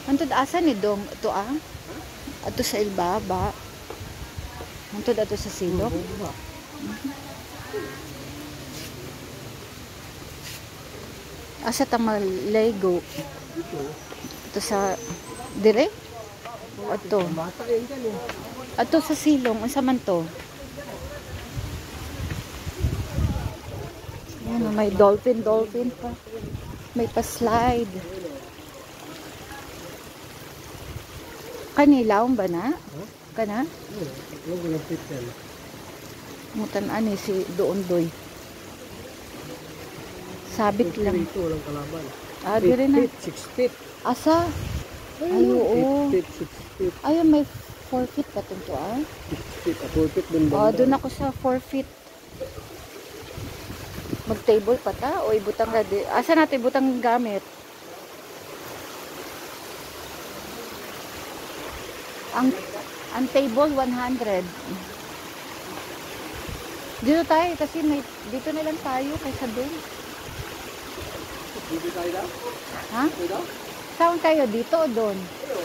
Antod asa ni dong ito ato sa ilbaba. Antod ato sa silong. Asa ta malego? Ito sa dire? Ato. Ato sa silong, unsa man to? Yan, may dolphin pa. May pa-slide. Kanilaw ba na? Kana? Mutan ani si doon doy. Sabit lang. Ito walang kalaban. Dire na. 6 feet. Asa? Ay, oo. 8 feet, 6 feet. Ay, may 4 feet pa ito 6 feet. 4 feet din ba? doon ako sa 4 feet. Mag-table pa ta? O ibutang ready? Asa natin ibutang gamit? Ang table 100. Dito tayo kasi dito na lang tayo kaysa doon. Dito tayo daw? Ha? Dito? Saan kayo? Dito o doon? Dito.